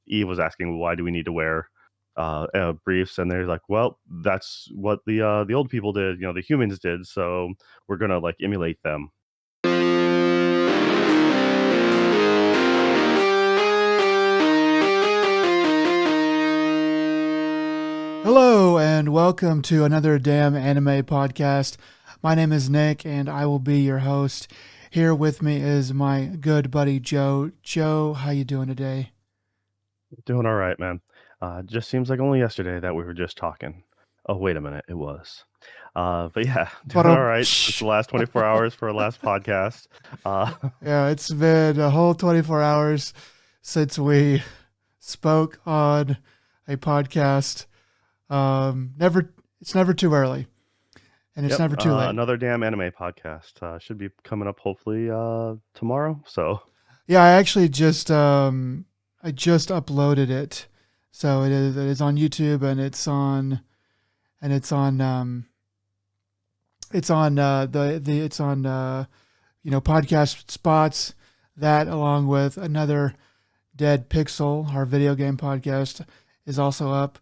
Eve was asking, why do we need to wear briefs? And they're like, well, that's what the old people did, the humans did, so we're gonna like emulate them. Hello and welcome to another Damn Anime podcast. My name is Nick and I will be your host. Here with me is my good buddy Joe. Joe, how you doing today? Doing all right, man. Just seems like only yesterday that we were just talking. Oh, wait a minute, it was. But yeah, doing all right since the last 24 hours for our last podcast. Uh, Yeah, it's been a whole 24 hours since we spoke on a podcast. It's never too early and it's yep, never too late. another damn anime podcast should be coming up hopefully tomorrow. So Yeah, I actually just uploaded it. So it is on YouTube and it's on podcast spots. That along with another Dead Pixel, our video game podcast, is also up.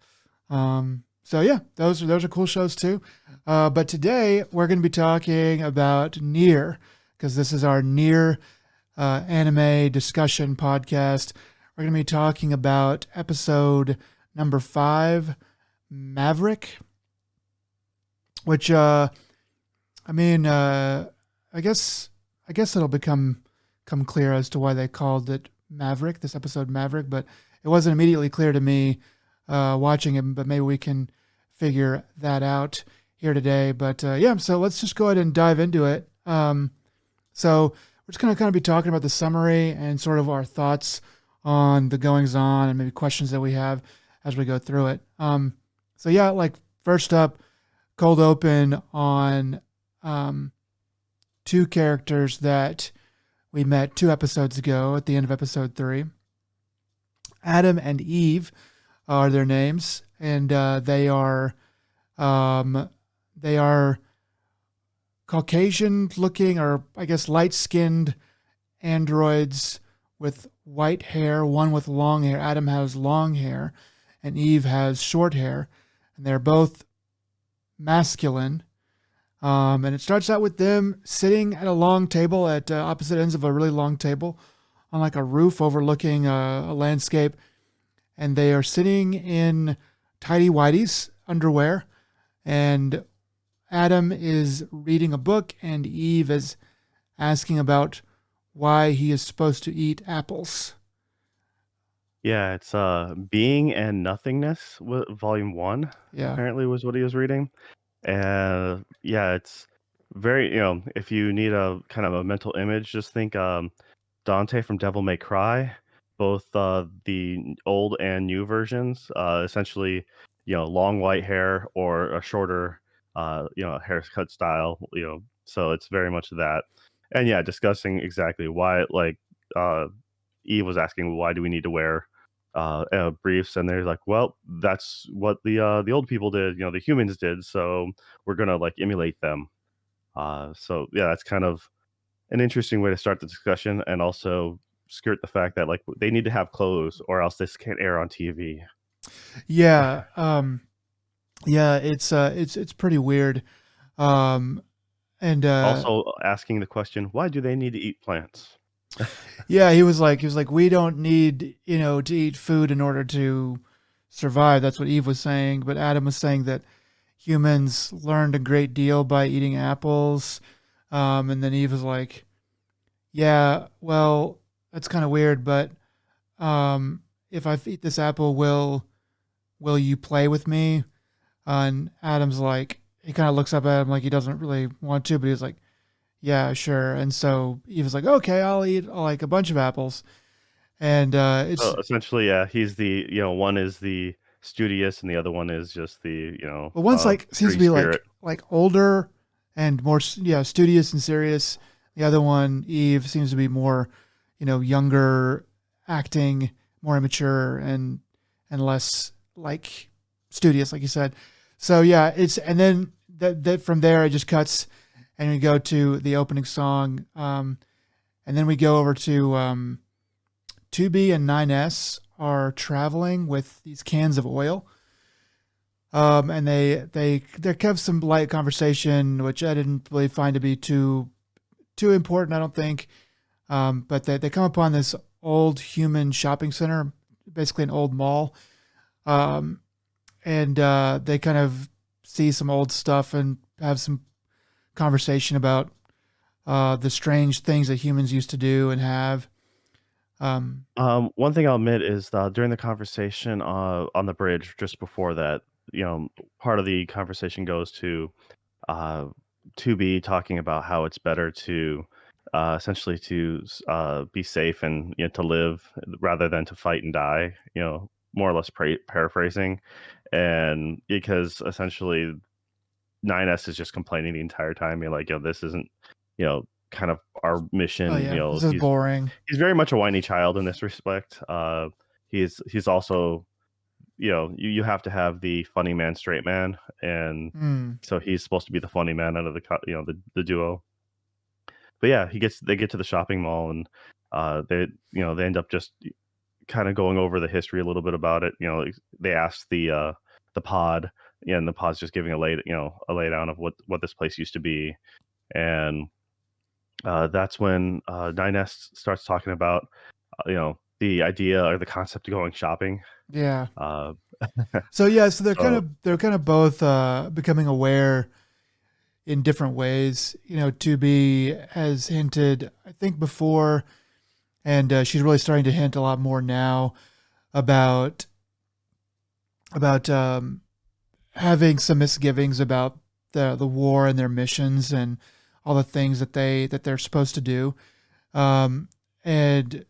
So yeah, those are cool shows too. But today we're going to be talking about Nier because this is our Nier anime discussion podcast. We're going to be talking about episode number 5, Maverick, which I guess it'll come clear as to why they called it Maverick, this episode Maverick, but it wasn't immediately clear to me watching it, but maybe we can figure that out here today. But so let's just go ahead and dive into it. So we're just going to kind of be talking about the summary and sort of our thoughts on the goings on and maybe questions that we have as we go through it. First up, cold open on two characters that we met 2 episodes ago at the end of episode 3. Adam and Eve are their names, and they are Caucasian-looking, or I guess light-skinned androids with white hair. One with long hair. Adam has long hair, and Eve has short hair, and they're both masculine. And it starts out with them sitting at a long table at opposite ends of a really long table on like a roof overlooking a landscape. And they are sitting in tighty-whities, underwear. And Adam is reading a book and Eve is asking about why he is supposed to eat apples. yeah, it's Being and Nothingness, volume 1. Yeah. Apparently was what he was reading. And yeah, it's very, if you need a kind of a mental image, just think Dante from Devil May Cry, both the old and new versions, essentially, long white hair or a shorter, haircut style, so it's very much that. And yeah, discussing exactly why, like, Eve was asking, why do we need to wear briefs? And they're like, well, that's what the old people did, the humans did, so we're gonna like emulate them. So yeah, that's kind of an interesting way to start the discussion, and also skirt the fact that like they need to have clothes or else this can't air on TV. Yeah. It's pretty weird. And Also asking the question, why do they need to eat plants? yeah, he was like, we don't need, to eat food in order to survive. That's what Eve was saying. But Adam was saying that humans learned a great deal by eating apples. And then Eve was like, yeah, well, that's kind of weird, but if I eat this apple, will you play with me? And Adam's like, he kind of looks up at him like he doesn't really want to, but he's like, yeah, sure. And so Eve was like, okay, I'll eat like a bunch of apples. And it's So essentially, yeah, he's the one is the studious and the other one is just the well, one's like seems to free be spirit. like older and more studious and serious. The other one, Eve, seems to be more younger, acting more immature and less like studious, like you said. So yeah, it's and then that from there it just cuts, and we go to the opening song, and then we go over to 2B and 9S are traveling with these cans of oil. And they have some light conversation, which I didn't really find to be too important, I don't think. But they come upon this old human shopping center, basically an old mall, um, and they kind of see some old stuff and have some conversation about the strange things that humans used to do and have. Um, One thing I'll admit is during the conversation on the bridge just before that, you know, part of the conversation goes uh, to be talking about how it's better to essentially be safe and to live rather than to fight and die. More or less paraphrasing, and because essentially 9S is just complaining the entire time, being like, this isn't, kind of our oh mission. yeah, this is boring. He's very much a whiny child in this respect. He's also, you have to have the funny man, straight man, and Mm, so he's supposed to be the funny man out of the duo. But yeah, they get to the shopping mall, and they end up just kind of going over the history a little bit about it. Like, they asked the pod, yeah, and the pod's just giving a laydown of what this place used to be, and that's when 9S starts talking about the idea or the concept of going shopping. yeah. Uh, So yeah, so so they're kind of both becoming aware in different ways. You know, to be has hinted, I think before, and she's really starting to hint a lot more now about about having some misgivings about the war and their missions and all the things that they're supposed to do. Um, and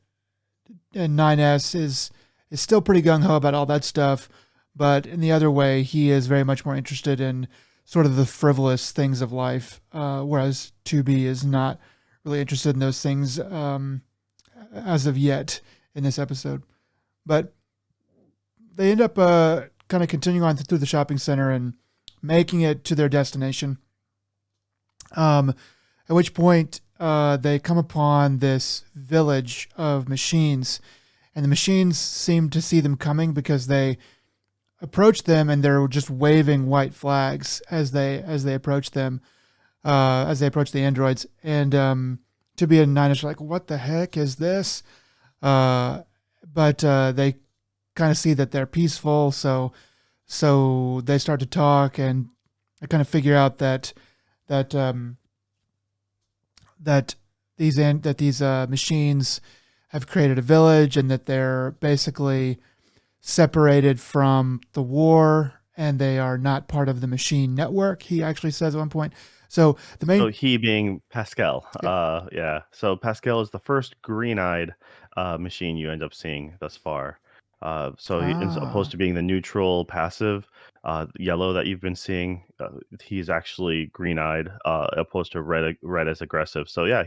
and 9S is still pretty gung ho about all that stuff, but in the other way, he is very much more interested in sort of the frivolous things of life, whereas 2B is not really interested in those things as of yet in this episode. But they end up kind of continuing on through the shopping center and making it to their destination. At which point they come upon this village of machines, and the machines seem to see them coming because they approach them and they're just waving white flags as they approach them, as they approach the androids. And to be a nine, like, what the heck is this? But they kind of see that they're peaceful, so they start to talk, and I kind of figure out that that these machines have created a village, and that they're basically separated from the war, and they are not part of the machine network. He actually says at one point. So the So main, he being Pascal. yeah, Yeah. So Pascal is the first green-eyed machine you end up seeing thus far. So as opposed ah, to being the neutral, passive yellow that you've been seeing, he's actually green-eyed, opposed to red as aggressive. So yeah,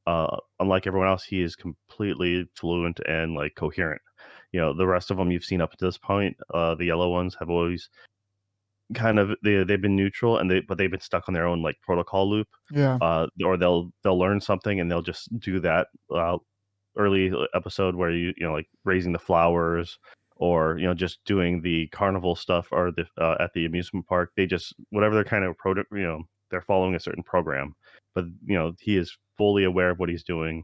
unlike everyone else, he is completely fluent and like coherent. The rest of them you've seen up to this point, the yellow ones have always kind of they've been neutral, but they've been stuck on their own like protocol loop, yeah, or they'll learn something and they'll just do that. Early episode where like raising the flowers, or just doing the carnival stuff, or the at the amusement park. They just whatever they're kind of they're following a certain program, but he is fully aware of what he's doing,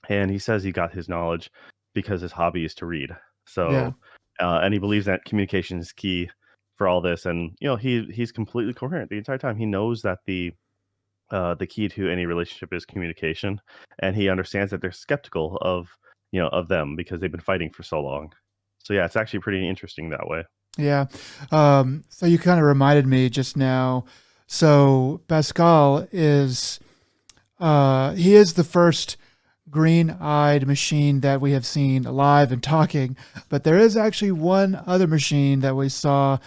and he says he got his knowledge because his hobby is to read. yeah. So, and he believes that communication is key for all this, and he's completely coherent the entire time. He knows that the key to any relationship is communication, and he understands that they're skeptical of them because they've been fighting for so long. So yeah, it's actually pretty interesting that way. Yeah. So you kind of reminded me just now. So Pascal is he is the first green-eyed machine that we have seen alive and talking, but there is actually one other machine that we saw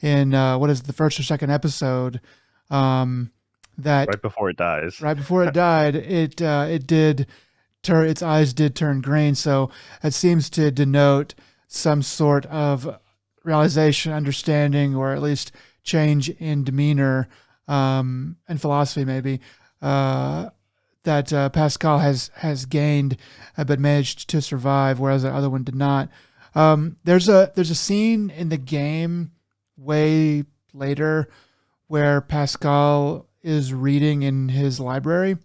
in what is it, the first or second episode, that Right before it dies. right before it died, it did turn its eyes did turn green. So it seems to denote some sort of realization, understanding, or at least change in demeanor and philosophy, maybe, uh, Pascal has gained, but managed to survive, whereas the other one did not. There's a scene in the game way later where Pascal is reading in his library,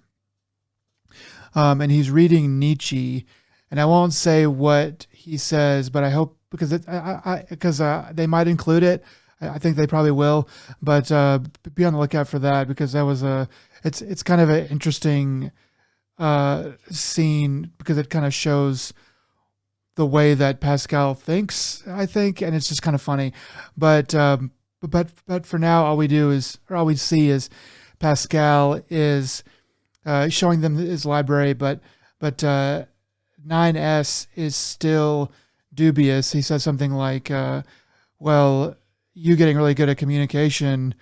and he's reading Nietzsche, and I won't say what he says, but I hope because they might include it. I think they probably will, but be on the lookout for that because that was a it's kind of an interesting scene because it kind of shows the way that Pascal thinks, I think, and it's just kind of funny. But but for now, all we see is Pascal is showing them his library, but 9S is still dubious. He says something like, "Well, you getting really good at communication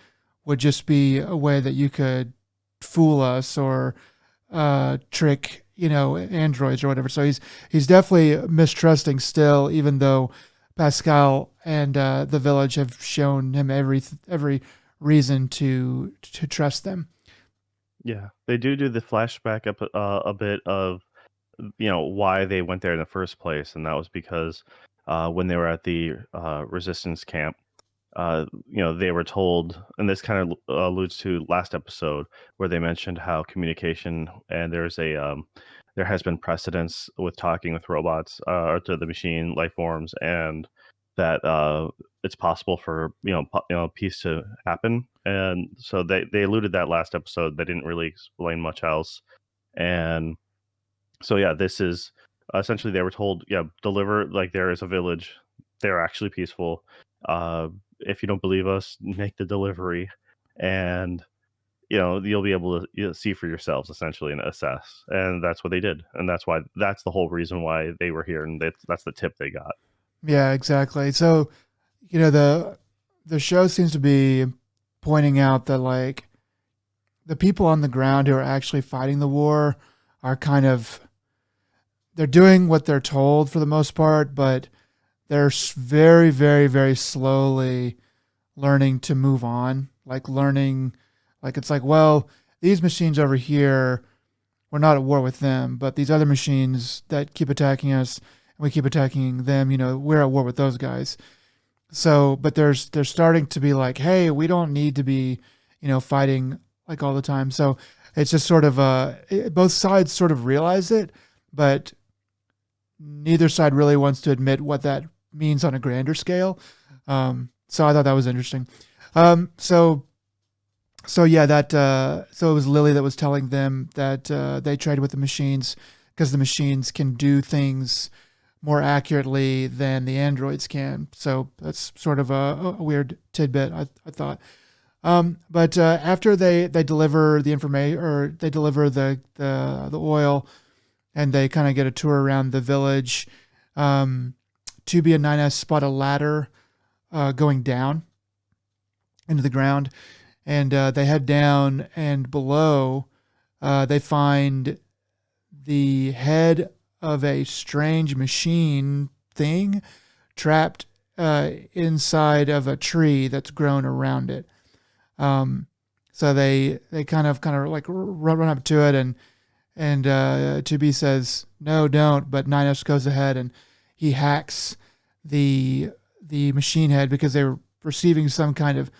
would just be a way that you could fool us or trick, androids or whatever." So he's definitely mistrusting still, even though Pascal and the village have shown him every reason to trust them. Yeah, they do the flashback up a bit of why they went there in the first place, and that was because when they were at the resistance camp, they were told, and this kind of alludes to last episode where they mentioned how communication and there has been precedence with talking with robots or to the machine life forms, and that it's possible for peace to happen. And so they alluded that last episode. They didn't really explain much else, and so yeah, this is essentially they were told, yeah, deliver like there is a village. They're actually peaceful. If you don't believe us, make the delivery, and you'll be able to see for yourselves essentially and assess. And that's what they did, and that's the whole reason why they were here, and that's the tip they got. Yeah, exactly. So the show seems to be pointing out that like the people on the ground who are actually fighting the war are kind of they're doing what they're told for the most part, but they're very, very, very slowly learning to move on. Like learning, like it's like, well, these machines over here, we're not at war with them, but these other machines that keep attacking us, and we keep attacking them, we're at war with those guys. So, but they're starting to be like, hey, we don't need to be, fighting like all the time. So it's just sort of both sides sort of realize it, but neither side really wants to admit what that means on a grander scale. So I thought that was interesting. So yeah, so it was Lily that was telling them that they trade with the machines because the machines can do things more accurately than the androids can. So that's sort of a weird tidbit, I thought. But after they deliver the information or they deliver the oil and they kind of get a tour around the village, 2B and 9S spot a ladder going down into the ground, and they head down, and below they find the head of a strange machine thing trapped inside of a tree that's grown around it. So they kind of like run up to it, and 2B says no, don't. But 9S goes ahead and he hacks the machine head because they were receiving some kind of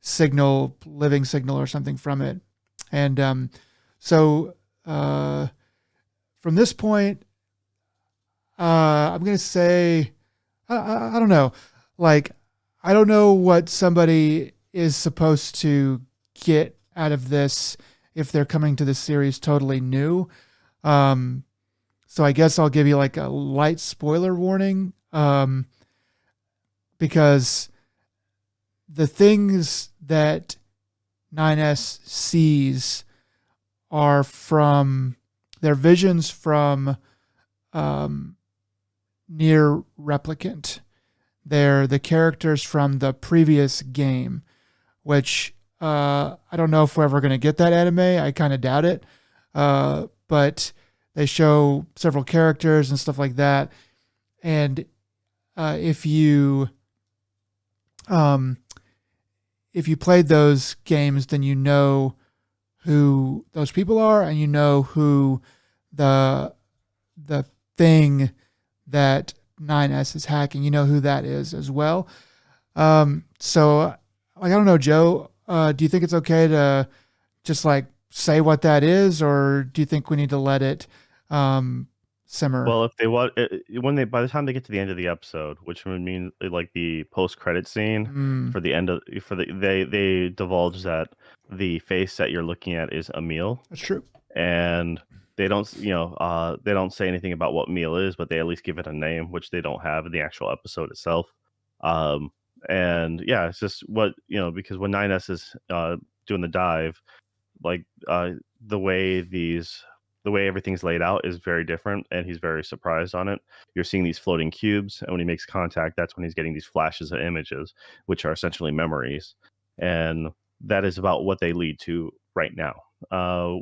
signal, living signal or something from it. And so from this point, I'm gonna say I don't know, like I don't know what somebody is supposed to get out of this if they're coming to this series totally new. So I guess I'll give you like a light spoiler warning, because the things that 9S sees are from their visions from Nier Replicant. They're the characters from the previous game, which I don't know if we're ever going to get that anime. I kind of doubt it. But they show several characters and stuff like that. And if you played those games, then you know who those people are, and you know who the the thing that 9S is hacking. You know who that is as well. So, like, I don't know, Joe. Do you think it's okay to just like say what that is, or do you think we need to let it simmer? Well, if they want, when they by the time they get to the end of the episode, which would mean like the post credit scene Mm, for the end of for the they divulge that the face that you're looking at is Emil, that's true. and they don't they don't say anything about what meal is, but they at least give it a name, which they don't have in the actual episode itself. um and yeah, it's just what because when 9S is doing the dive, like the way the way everything's laid out is very different, and he's very surprised on it. You're seeing these floating cubes, and when he makes contact, that's when he's getting these flashes of images, which are essentially memories, and that is about what they lead to right now. uh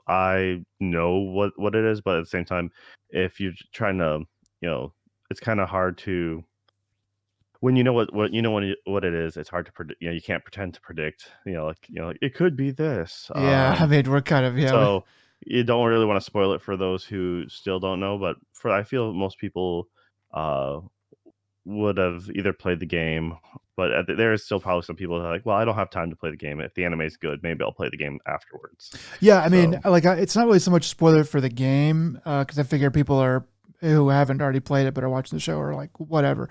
I know what it is, but at the same time, if you're trying to, you know, it's kind of hard to when you know what you know what it is. It's hard to predict. You can't pretend to predict. Like it could be this. Yeah, I mean, we're kind of yeah. So you don't really want to spoil it for those who still don't know. But for I feel most people uh would have either played the game, but there is still probably some people that are like, well, I don't have time to play the game. If the anime is good, maybe I'll play the game afterwards. Yeah, I mean, So like, it's not really so much spoiler for the game because I figure people are who haven't already played it but are watching the show are like whatever.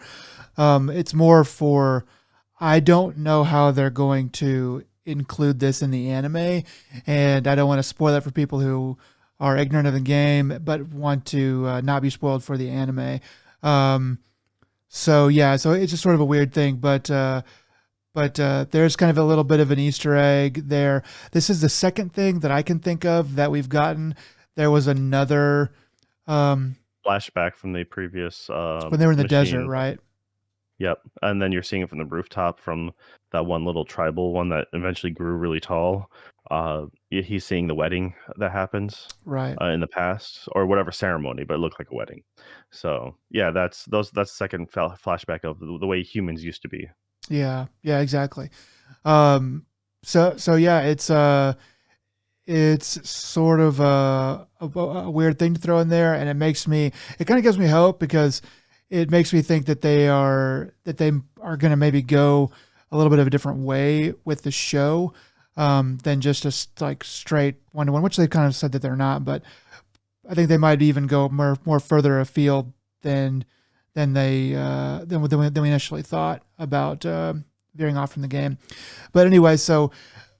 It's more for I don't know how they're going to include this in the anime, and I don't want to spoil it for people who are ignorant of the game but want to not be spoiled for the anime. Um, so yeah, so it's just sort of a weird thing, but there's kind of a little bit of an Easter egg there. This is the second thing that I can think of that we've gotten. There was another um, flashback from the previous when they were in the desert, machine. right? Yep, and then you're seeing it from the rooftop from that one little tribal one that eventually grew really tall. He's seeing the wedding that happens Right. in the past, or whatever ceremony, but it looked like a wedding. So yeah, that's the second flashback of the way humans used to be. Yeah. Yeah. Exactly. Um, so yeah, it's sort of a weird thing to throw in there, and it kind of gives me hope because it makes me think that they are going to maybe go a little bit of a different way with the show than just a like straight one to one, which they kind of said that they're not, but I think they might even go more further afield than than we initially thought about veering off from the game. But anyway, so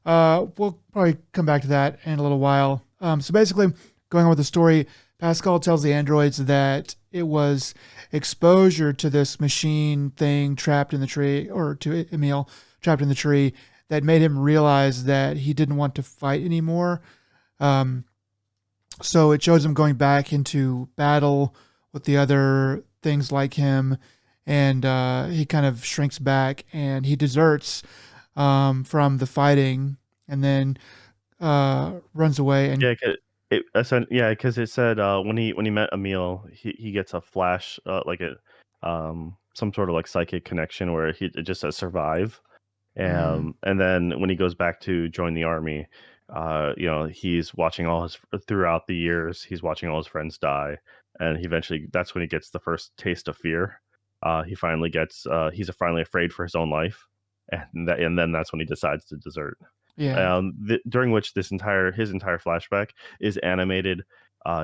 we'll probably come back to that in a little while. So basically, going on with the story, Pascal tells the androids that it was exposure to this machine thing trapped in the tree, or to Emil trapped in the tree, that made him realize that he didn't want to fight anymore. Um, so it shows him going back into battle with the other things like him, and he kind of shrinks back and he deserts from the fighting, and then runs away and Yeah, yeah, because it said when he met Emil, he gets a flash, like a some sort of like psychic connection where it just says survive. mm, And then when he goes back to join the army, he's watching throughout the years, he's watching all his friends die, and he eventually that's when he gets the first taste of fear. He's finally afraid for his own life, and then that's when he decides to desert. yeah, During which his entire flashback is animated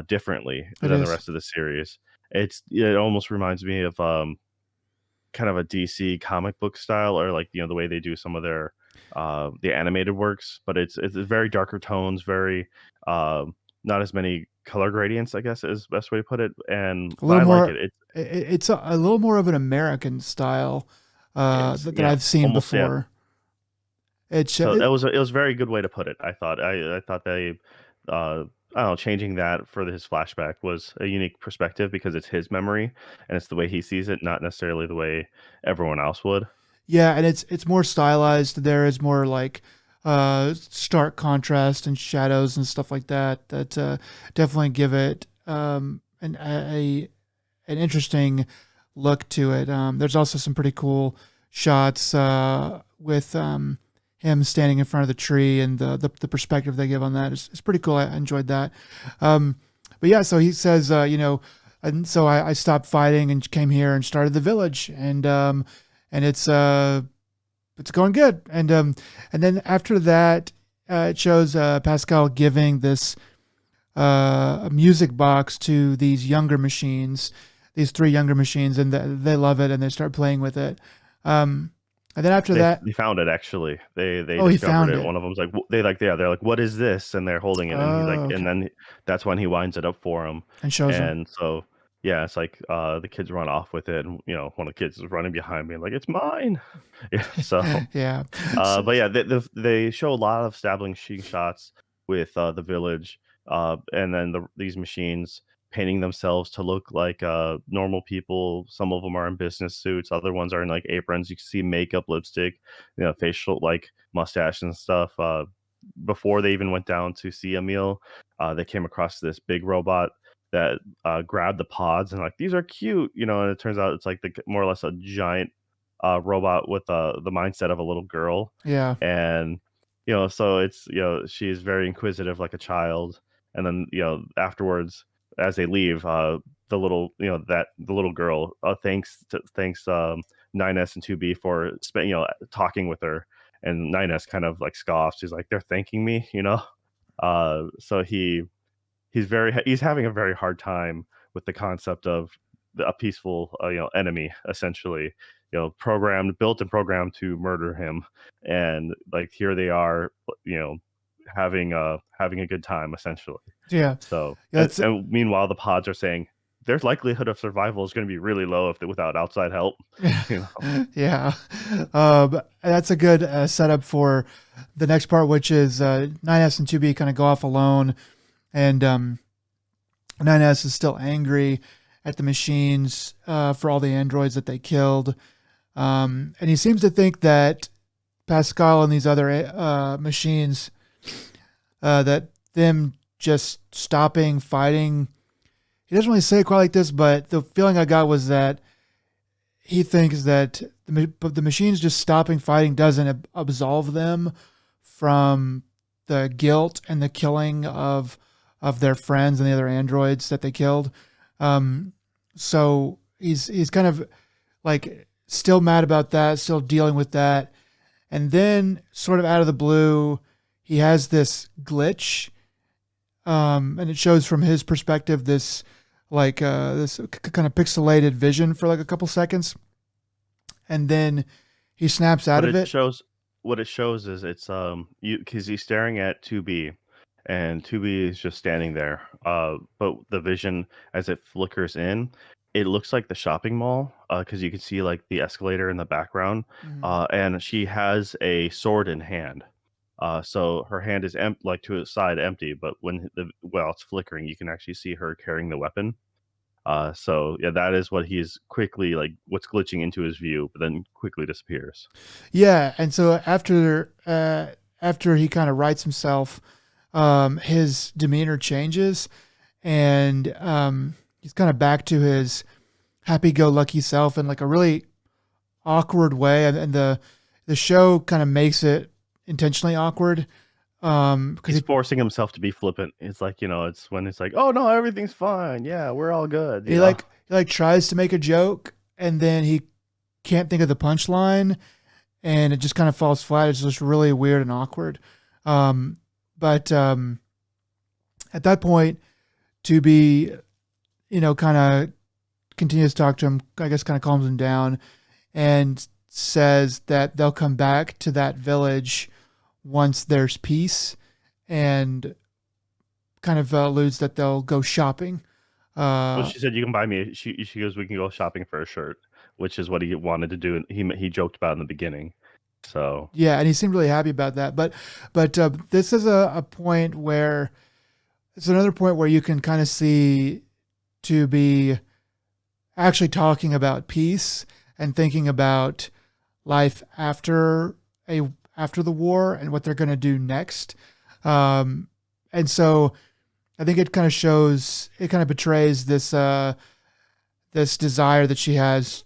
differently it than the is. rest of the series. It almost reminds me of kind of a DC comic book style, or like the way they do some of their the animated works, but it's very darker tones, very not as many color gradients, I guess is the best way to put it. And A but little I like more. it. It's a little more of an American style It's that I've seen almost, yeah. before. It's So it was a very good way to put it. I thought they I don't know, changing that for his flashback was a unique perspective because it's his memory and it's the way he sees it, not necessarily the way everyone else would. Yeah, and it's more stylized. There is more like stark contrast and shadows and stuff like that that definitely give it an interesting look to it. There's also some pretty cool shots with him standing in front of the tree and the perspective they give on that is pretty cool. I enjoyed that. Um, but yeah, so he says, and so I stopped fighting and came here and started the village, and it's going good. And then after that, it shows Pascal giving this a music box to these younger machines, these three younger machines, and they love it and they start playing with it. Um, and then after that, They found it actually. They oh, he discovered found it. it One of them's like they like yeah they're like what is this? And they're holding it, and he's like Oh, and okay. then that's when he winds it up for him. And shows them. And so yeah, it's like the kids run off with it, and one of the kids is running behind me like it's mine. Yeah. So Yeah. So, but yeah, they show a lot of establishing shots with the village, and then these machines painting themselves to look like normal people. Some of them are in business suits, other ones are in like aprons. You can see makeup, lipstick, facial like mustache and stuff. Before they even went down to see Emil, they came across this big robot that grabbed the pods and like these are cute, and it turns out it's like more or less a giant robot with the mindset of a little girl. yeah. And so it's she's very inquisitive like a child. And then afterwards, as they leave, the little that the little girl thanks 9S and 2B for talking with her. And 9S kind of like scoffs. He's like, they're thanking me, so he's having a very hard time with the concept of a peaceful enemy, essentially, built and programmed to murder him. And like here they are, you know having a good time, essentially. Yeah. So Yeah. That's and meanwhile the pods are saying their likelihood of survival is going to be really low if without outside help. you know yeah. That's a good setup for the next part, which is 9S and 2B kind of go off alone, and 9S is still angry at the machines for all the androids that they killed. And he seems to think that Pascal and these other machines, that them just stopping fighting. He doesn't really say it quite like this, but the feeling I got was that he thinks that the machines just stopping fighting doesn't absolve them from the guilt and the killing of their friends and the other androids that they killed. Um, so he's kind of like still mad about that, still dealing with that. And then sort of out of the blue, he has this glitch. And it shows from his perspective this kind of pixelated vision for like a couple seconds. And then he snaps out What of it it. shows what it shows is it's you because he's staring at 2B, and 2B is just standing there. But the vision as it flickers in, it looks like the shopping mall because you can see like the escalator in the background. Mhm. And she has a sword in hand. So her hand is like to its side empty, but while it's flickering, you can actually see her carrying the weapon. So yeah, that is what he's quickly like what's glitching into his view, but then quickly disappears. Yeah, and so after he kind of rights himself, his demeanor changes, and he's kind of back to his happy-go-lucky self in like a really awkward way, and the show kind of makes it intentionally awkward because He's forcing himself to be flippant. It's like, it's when it's like, "Oh, no, everything's fine. Yeah, we're all good," he tries to make a joke and then he can't think of the punchline and it just kind of falls flat. It's just really weird and awkward. But at that point, to be, kind of continues to talk to him, I guess kind of calms him down and says that they'll come back to that village once there's peace, and kind of alludes that they'll go shopping. Well, Uh, she said, "You can buy me." She goes, "We can go shopping for a shirt," which is what he wanted to do, and he joked about in the beginning. So yeah, and he seemed really happy about that. But this is a point where it's another point where you can kind of see to be actually talking about peace and thinking about life after the war and what they're going to do next. And so I think it kind of shows, it kind of betrays this desire that she has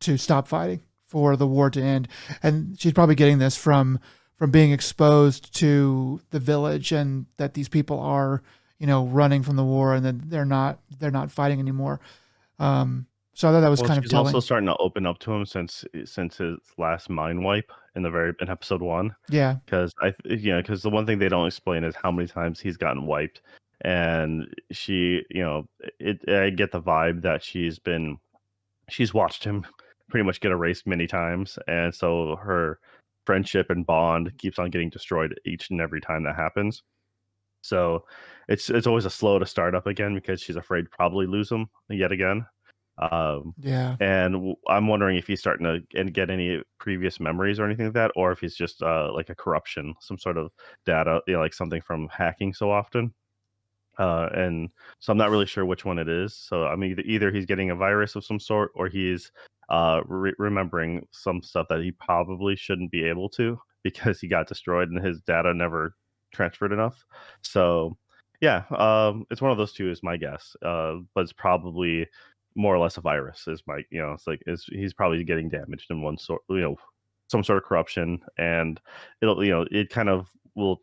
to stop fighting for the war to end. And she's probably getting this from from being exposed to the village, and that these people are, running from the war, and then they're not fighting anymore. So I thought that was Well, kind of she's also telling. starting to open up to him since his last mind wipe in episode 1, Yeah, 'cause because the one thing they don't explain is how many times he's gotten wiped, and I get the vibe that she's watched him pretty much get erased many times, and so her friendship and bond keeps on getting destroyed each and every time that happens. So it's always a slow to start up again because she's afraid to probably lose him yet again. Um, yeah, I'm wondering if he's starting to get any previous memories or anything like that, or if he's just like a corruption, some sort of data, like something from hacking so often. And so I'm not really sure which one it is. So I mean, either he's getting a virus of some sort, or he's remembering some stuff that he probably shouldn't be able to because he got destroyed and his data never transferred enough. So yeah, it's one of those two is my guess. But it's probably more or less a virus. Is my it's like is he's probably getting damaged in one sort, some sort of corruption, and it kind of will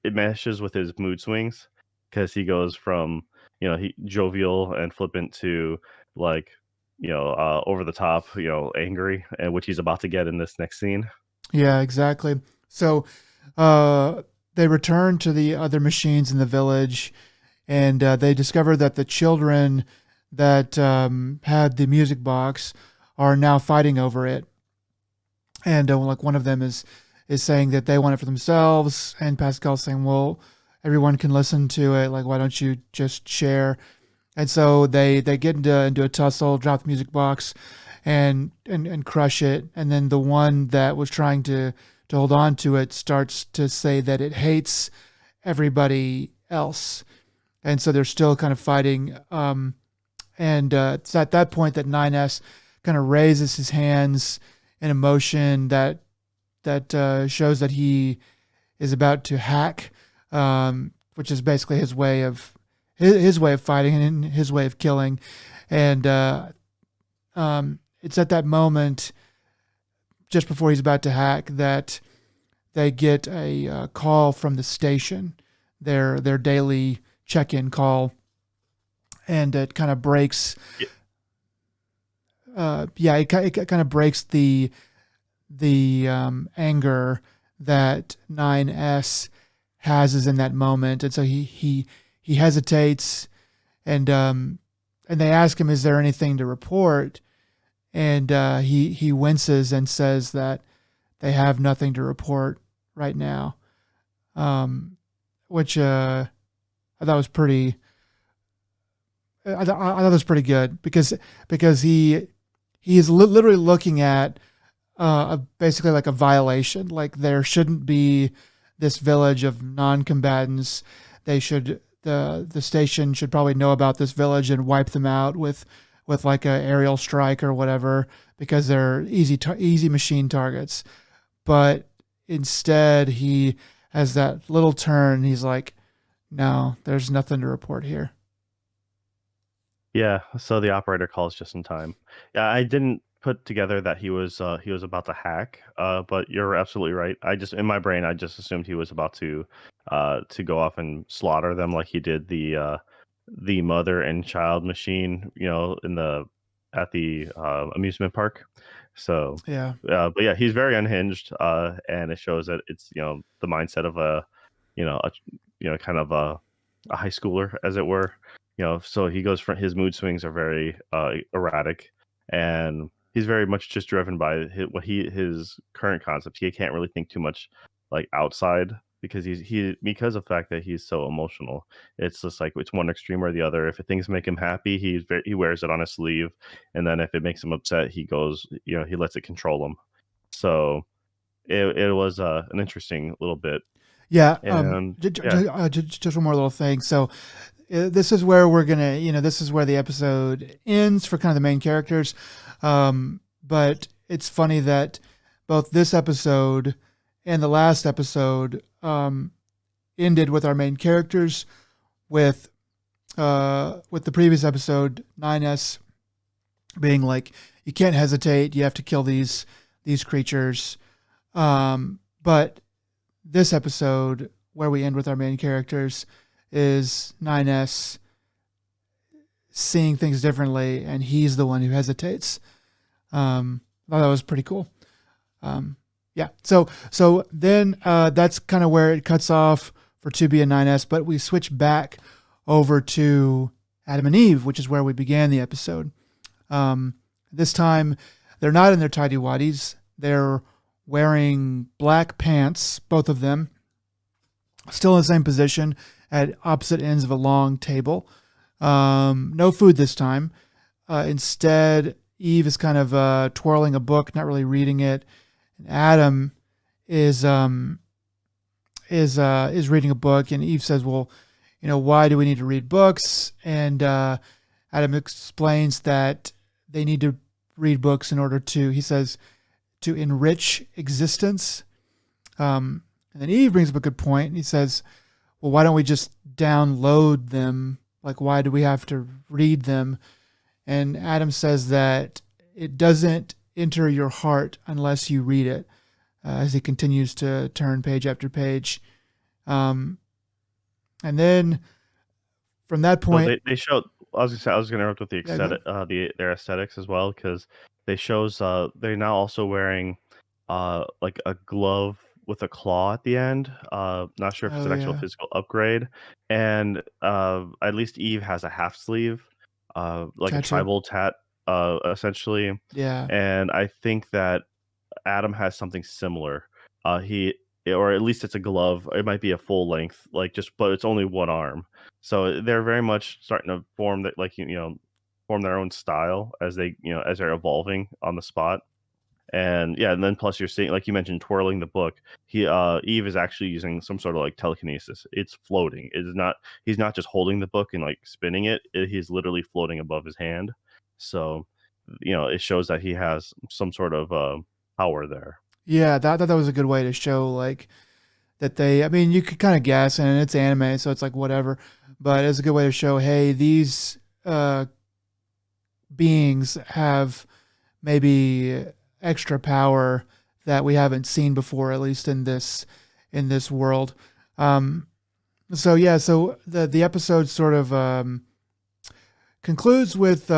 it meshes with his mood swings because he goes from he jovial and flippant to like over the top angry, and which he's about to get in this next scene. yeah, exactly. So uh, they return to the other machines in the village, and they discover that the children that had the music box are now fighting over it. And like one of them is saying that they want it for themselves, and Pascal's saying, "Well, everyone can listen to it. Like, why don't you just share?" And so they get into a tussle, drop the music box, and crush it. And then the one that was trying to hold on to it starts to say that it hates everybody else, and so they're still kind of fighting. And it's at that point that 9S kind of raises his hands in a motion that shows that he is about to hack, which is basically his way of fighting and his way of killing. And it's at that moment, just before he's about to hack, that they get a call from the station, their daily check-in call, and it kind of breaks. Y- It kind of breaks the anger that 9S has is in that moment, and so he hesitates, and they ask him, "Is there anything to report?" And he winces and says that they have nothing to report right now, which I thought was pretty. I thought it was pretty good because he is literally looking at basically like a violation. Like there shouldn't be this village of non-combatants. The station should probably know about this village and wipe them out with like a aerial strike or whatever because they're easy machine targets. But instead, he has that little turn. He's like, "No, there's nothing to report here." Yeah, so the operator calls just in time. Yeah, I didn't put together that he was about to hack, but you're absolutely right. I just in my brain I just assumed he was about to go off and slaughter them like he did the mother and child machine, in the at the amusement park. So, Yeah. but yeah, he's very unhinged, and it shows that it's the mindset of a kind of a high schooler, as it were. So he goes from his mood swings are very erratic, and he's very much just driven by his current concepts. He can't really think too much like outside because because of the fact that he's so emotional. It's just like it's one extreme or the other. If things make him happy, he wears it on his sleeve, and then if it makes him upset, he goes, he lets it control him. So it was an interesting little bit, Yeah. and yeah. Just one more little thing. So this is where we're gonna, this is where the episode ends for kind of the main characters. But it's funny that both this episode and the last episode ended with our main characters with the previous episode 9S being like, you can't hesitate, you have to kill these creatures. But this episode, where we end with our main characters, is 9S seeing things differently, and he's the one who hesitates. I thought that was pretty cool. Yeah. So then that's kind of where it cuts off for 2B and 9S, but we switch back over to Adam and Eve, which is where we began the episode. This time, they're not in their tidy whities. They're wearing black pants, both of them, still in the same position at opposite ends of a long table. No food this time. Instead, Eve is kind of twirling a book, not really reading it. And Adam is reading a book, and Eve says, "Well, why do we need to read books?" And Adam explains that they need to read books in order to, he says, to enrich existence. And then Eve brings up a good point, and he says, "Well, why don't we just download them? Like, why do we have to read them?" And Adam says that it doesn't enter your heart unless you read it, as he continues to turn page after page. And then from that So point, they showed. I was gonna interrupt with the yeah, go ahead. their aesthetics as well, because they shows they're now also wearing like a glove with a claw at the end. Not sure if it's Oh an actual yeah, physical upgrade, and at least Eve has a half sleeve, like a tattoo. tribal tat, essentially, Yeah, and I think that Adam has something similar. He or at least it's a glove. It might be a full length, like just, but it's only one arm. So they're very much starting to form that, like form their own style as as they're evolving on the spot. And yeah, and then plus you're seeing, like you mentioned, twirling the book. Eve is actually using some sort of like telekinesis. It's floating. It is not. He's not just holding the book and like spinning it. He's literally floating above his hand. So it shows that he has some sort of power there. yeah. That was a good way to show like that they. I mean, you could kind of guess, and it's anime, so it's like whatever. But it's a good way to show, hey, these beings have maybe extra power that we haven't seen before, at least in this world. Um, so yeah, so the episode sort of concludes with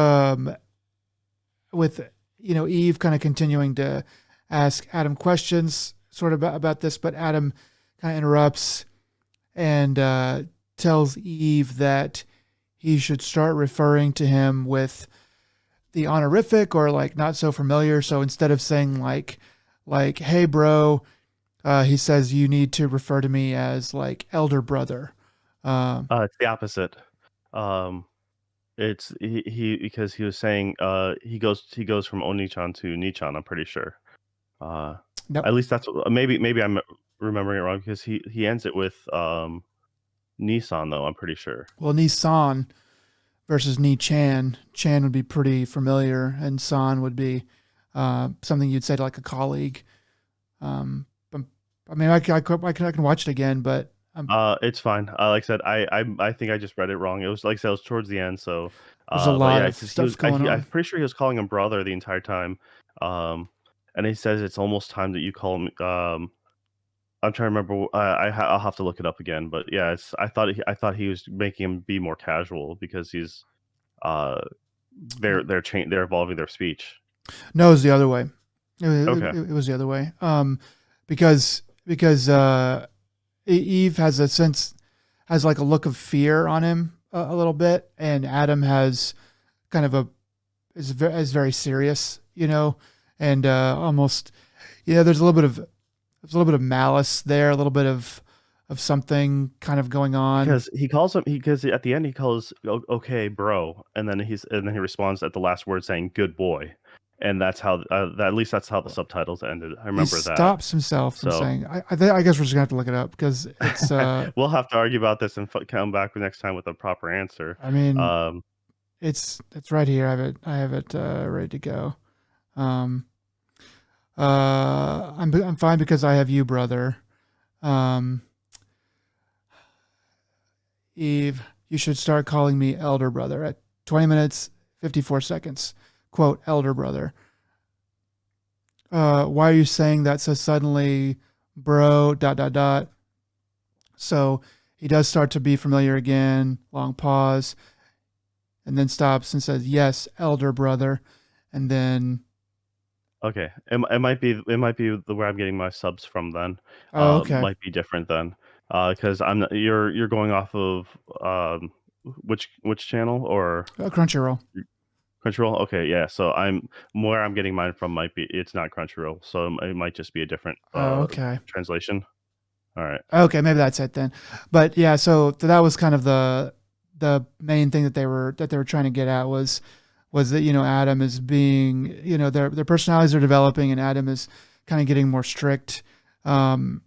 Eve kind of continuing to ask Adam questions sort of about this, but Adam kind of interrupts and tells Eve that he should start referring to him with the honorific or like not so familiar. So instead of saying like hey bro, he says you need to refer to me as like elder brother. It's the opposite. Um, it's he because he was saying he goes from Onichan to Nichan. I'm pretty sure. Uh, Nope. at least that's maybe I'm remembering it wrong, because he ends it with Nissan, though. I'm pretty sure. Well, Nissan versus Ni Chan. Chan would be pretty familiar, and San would be something you'd say to like a colleague. But, I mean, I can watch it again, but It's fine. Like I said, I think I just read it wrong. It was like I said, it was towards the end. So, there's a but lot yeah, of because he stuff was going I'm on. pretty sure he was calling him brother the entire time. Um, and he says it's almost time that you call him. I'm trying to remember. I'll have to look it up again. But yeah, I thought he was making him be more casual, because he's uh they're evolving their speech. No, it was the other way. Okay. It was the other way. Because Eve has a sense, has like a look of fear on him a little bit, and Adam has kind of is very serious, and almost, there's a little bit of malice there, a little bit of something kind of going on. Because he calls him because at the end he calls, okay, bro," and then he responds at the last word saying, "Good boy," and that's how at least that's how the subtitles ended. I He remember that. stops himself from So saying, I guess we're just gonna have to look it up because it's we'll have to argue about this and come back next time with a proper answer. I mean, Um, it's right here. I have it ready to go. Um, I'm fine because I have you, brother. Um, Eve, you should start calling me elder brother at 20 minutes 54 seconds. Quote, elder brother. Why are you saying that so suddenly, bro, dot, dot, dot. So he does start to be familiar again. Long pause, and then stops and says, "Yes, elder brother." And then, Okay, it might be the where I'm getting my subs from then. oh, okay, Might be different then, because I'm not, you're going off of which channel or Crunchyroll. Crunchyroll? Okay, yeah. So I'm getting mine from might be it's not Crunchyroll, so it might just be a different Oh, okay. translation. All right. Okay, maybe that's it then. But yeah, so that was kind of the main thing that they were trying to get at was that Adam is being their personalities are developing and Adam is kind of getting more strict, um,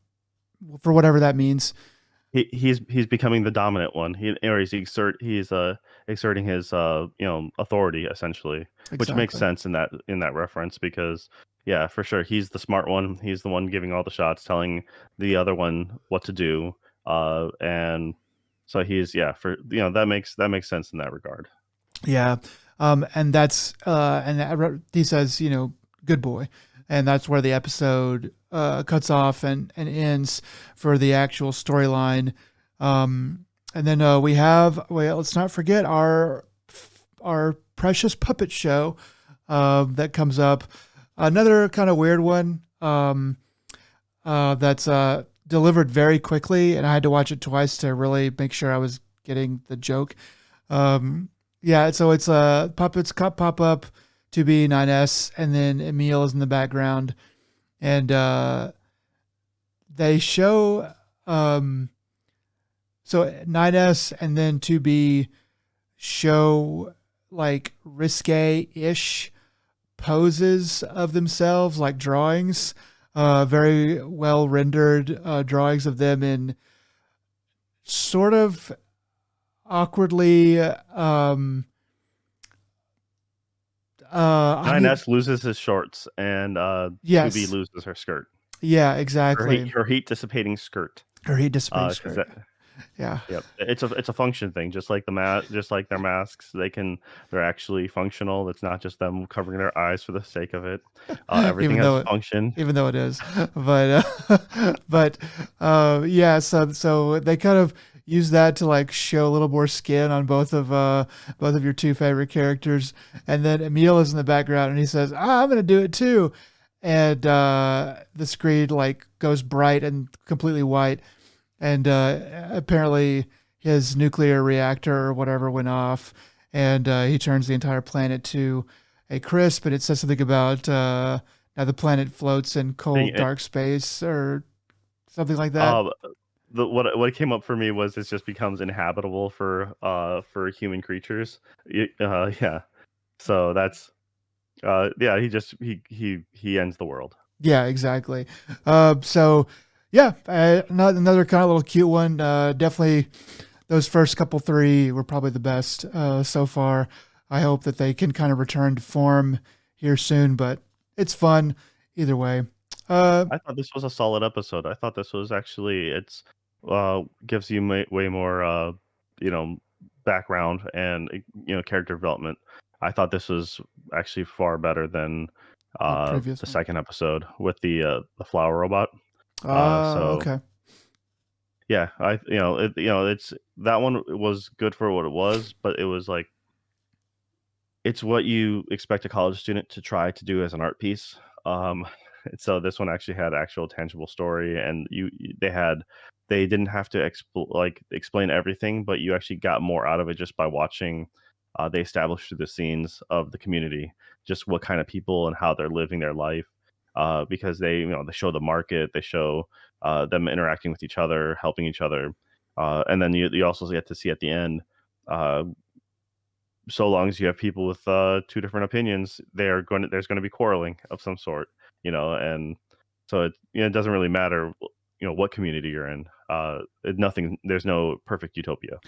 for whatever that means. He's becoming the dominant one. He's exerting his authority essentially, which makes Exactly. sense in that reference because yeah, for sure he's the smart one. He's the one giving all the shots, telling the other one what to do. And so he's yeah for that makes sense in that regard. Yeah. And that's he says, good boy. And that's where the episode cuts off and ends for the actual storyline. And then let's not forget our precious puppet show that comes up. Another kind of weird one that's delivered very quickly, and I had to watch it twice to really make sure I was getting the joke. Um, yeah, so it's puppets pop up to be 9S, and then Emil is in the background, and they show so 9S and then to be show like risque ish poses of themselves, like drawings, very well rendered drawings of them in sort of awkwardly. How do you? 9S loses his shorts and 2B Yes. loses her skirt. Yeah. Exactly. Her heat dissipating skirt. Or he dissipates Because skirt. Yeah. yep, it's a function thing, just like their masks. They're actually functional. It's not just them covering their eyes for the sake of it. Everything even has a though function. even though it is, but but yeah. So they kind of use that to like show a little more skin on both of your two favorite characters, and then Emil is in the background and he says, I'm gonna do it too, and the screen like goes bright and completely white, and apparently his nuclear reactor or whatever went off, and he turns the entire planet to a crisp, and it says something about now the planet floats in Thing, cold, dark space or something like that. uh, what came up for me was it just becomes inhabitable for human creatures. Yeah. So that's yeah. He ends the world. Yeah, exactly. So, yeah, another kind of little cute one. Definitely, those first couple three were probably the best so far. I hope that they can kind of return to form here soon, but it's fun either way. Uh, I thought this was a solid episode. I thought this was actually it's gives you way more you know background and character development. I thought this was actually far better than the previous the one. second episode with the flower robot. So Okay. yeah, it's that one was good for what it was, but it was like it's what you expect a college student to try to do as an art piece. Um, so this one actually had actual tangible story, and they didn't have to explain everything, but you actually got more out of it just by watching. They established through the scenes of the community just what kind of people and how they're living their life. Because they show the market, they show them interacting with each other, helping each other, and then you also get to see at the end uh, so long as you have people with two different opinions, there's going to be quarreling of some sort, and so it doesn't really matter, what community you're in. There's no perfect utopia.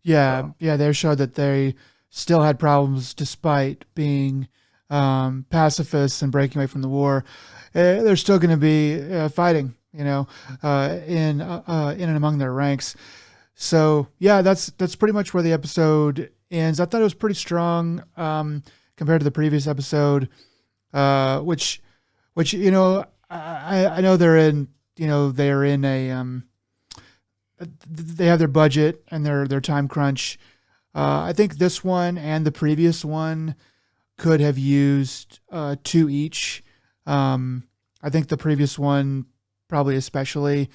Yeah, So yeah, they showed that they still had problems despite being pacifists and breaking away from the war. They're still going to be fighting, in and among their ranks. So yeah, that's pretty much where the episode ends. I thought it was pretty strong compared to the previous episode, which I know they're in they're in a they have their budget and their time crunch. I think this one and the previous one could have used two each. I think the previous one probably especially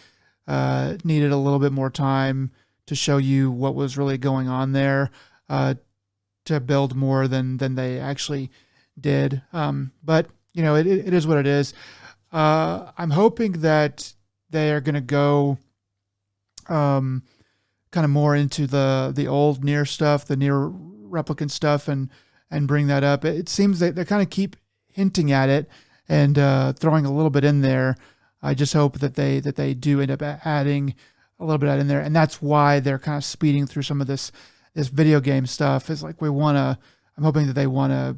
needed a little bit more time to show you what was really going on there, to build more than they actually did. But it is what it is. I'm hoping that they are going to go kind of more into the old Nier stuff, the Nier replicant stuff, and bring that up. It seems that they kind of keep hinting at it and throwing a little bit in there. I just hope that they do end up adding a little bit of that in there, and that's why they're kind of speeding through some of this video game stuff. Is like I'm hoping that they want to,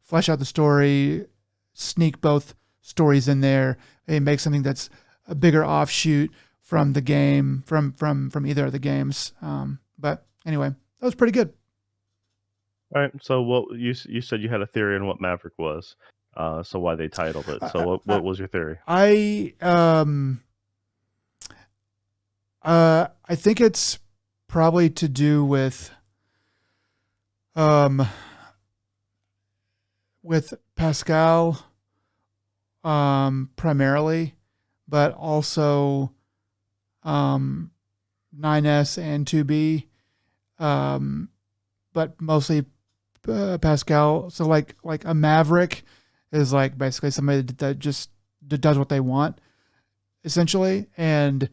flesh out the story, sneak both stories in there, and make something that's a bigger offshoot from the game, from either of the games. But anyway, that was pretty good. All right. So what you said you had a theory on what Maverick was. So why they titled it. So what was your theory? I think it's probably to do with Pascal primarily, but also 9S and 2B, but mostly Pascal. So like a Maverick is like basically somebody that just does what they want essentially, and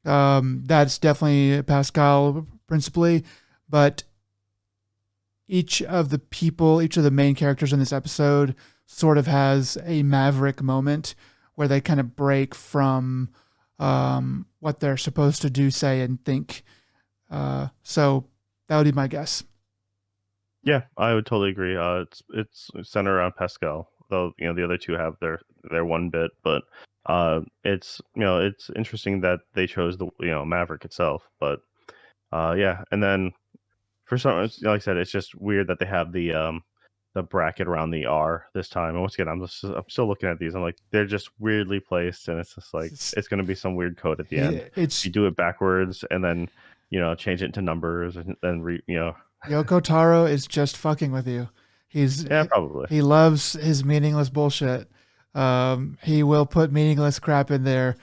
that's definitely Pascal principally, but each of the main characters in this episode sort of has a Maverick moment where they kind of break from what they're supposed to do, say, and think. So that would be my guess. Yeah, I would totally agree. It's centered around Pascal, though the other two have their one bit, but it's interesting that they chose the Maverick itself, but yeah, and then for some, like I said, it's just weird that they have the bracket around the R this time. And once again, I'm still looking at these. I'm like, they're just weirdly placed, and it's just like it's going to be some weird code at the end. It's you do it backwards and then change it into numbers and then Yoko Taro is just fucking with you. Yeah, probably. He loves his meaningless bullshit. He will put meaningless crap in there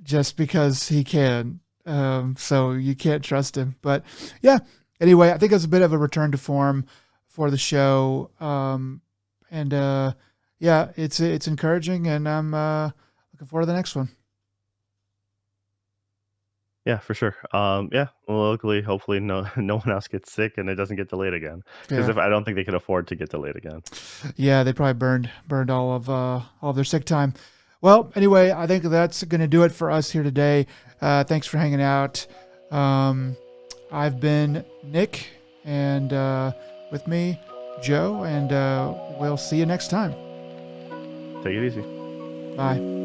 just because he can. So you can't trust him. But yeah, anyway, I think it's a bit of a return to form for the show. And yeah, it's encouraging, and I'm looking forward to the next one. Yeah, for sure. Yeah. Well, luckily, hopefully, no one else gets sick and it doesn't get delayed again. Because Yeah. I don't think they could afford to get delayed again. Yeah, they probably burned all of their sick time. Well, anyway, I think that's going to do it for us here today. Thanks for hanging out. I've been Nick, and with me, Joe, and we'll see you next time. Take it easy. Bye.